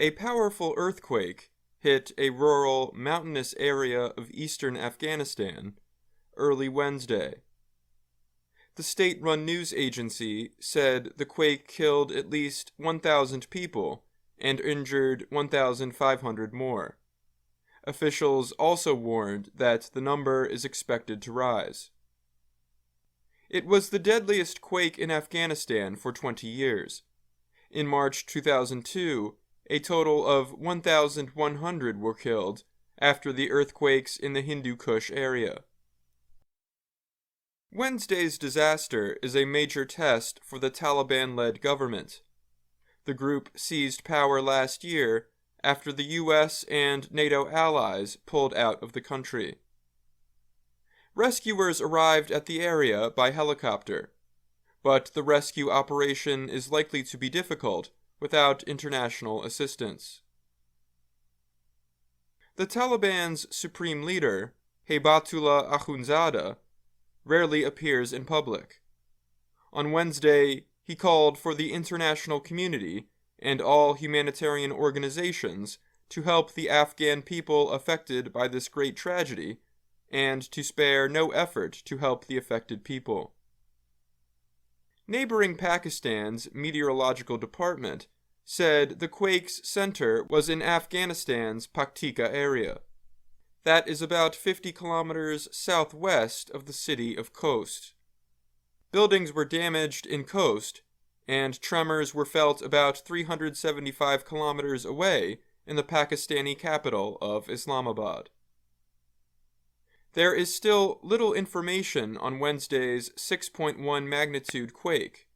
A powerful earthquake hit a rural, mountainous area of eastern Afghanistan early Wednesday. The state-run news agency said the quake killed at least 1,000 people and injured 1,500 more. Officials also warned that the number is expected to rise. It was the deadliest quake in Afghanistan for 20 years. In March 2002, a total of 1,100 were killed after the earthquakes in the Hindu Kush area. Wednesday's disaster is a major test for the Taliban-led government. The group seized power last year after the U.S. and NATO allies pulled out of the country. Rescuers arrived at the area by helicopter, but the rescue operation is likely to be difficult without international assistance. The Taliban's supreme leader, Haibatullah Akhundzada, rarely appears in public. On Wednesday, he called for the international community and all humanitarian organizations to help the Afghan people affected by this great tragedy and to spare no effort to help the affected people. Neighboring Pakistan's meteorological department said the quake's center was in Afghanistan's Paktika area. That is about 50 kilometers southwest of the city of Khost. Buildings were damaged in Khost, and tremors were felt about 375 kilometers away in the Pakistani capital of Islamabad. There is still little information on Wednesday's 6.1 magnitude quake,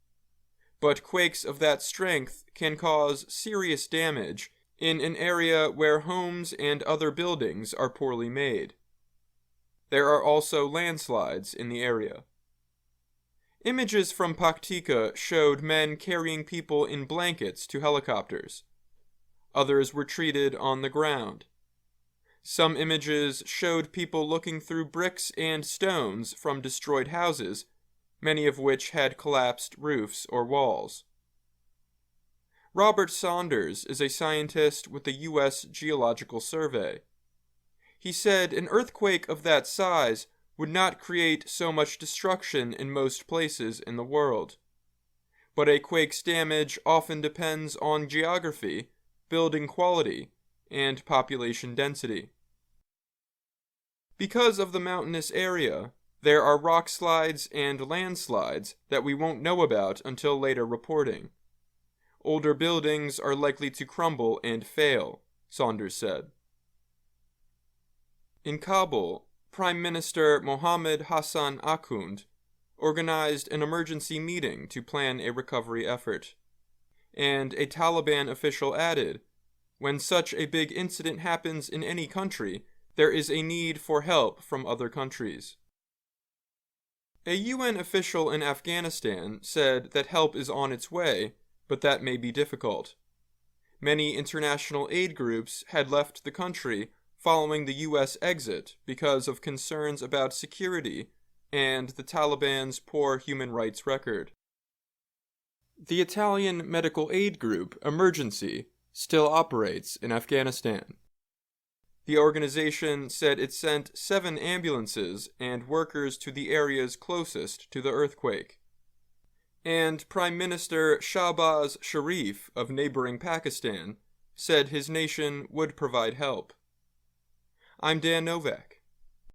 but quakes of that strength can cause serious damage in an area where homes and other buildings are poorly made. There are also landslides in the area. Images from Paktika showed men carrying people in blankets to helicopters. Others were treated on the ground. Some images showed people looking through bricks and stones from destroyed houses, many of which had collapsed roofs or walls. Robert Saunders is a scientist with the U.S. Geological Survey. He said an earthquake of that size would not create so much destruction in most places in the world. But a quake's damage often depends on geography, building quality, and population density. Because of the mountainous area, there are rock slides and landslides that we won't know about until later reporting. Older buildings are likely to crumble and fail, Saunders said. In Kabul, Prime Minister Mohammed Hassan Akhund organized an emergency meeting to plan a recovery effort. And a Taliban official added, "When such a big incident happens in any country, there is a need for help from other countries." A UN official in Afghanistan said that help is on its way, but that may be difficult. Many international aid groups had left the country following the U.S. exit because of concerns about security and the Taliban's poor human rights record. The Italian medical aid group, Emergency, still operates in Afghanistan. The organization said it sent 7 ambulances and workers to the areas closest to the earthquake. And Prime Minister Shahbaz Sharif of neighboring Pakistan said his nation would provide help. I'm Dan Novak.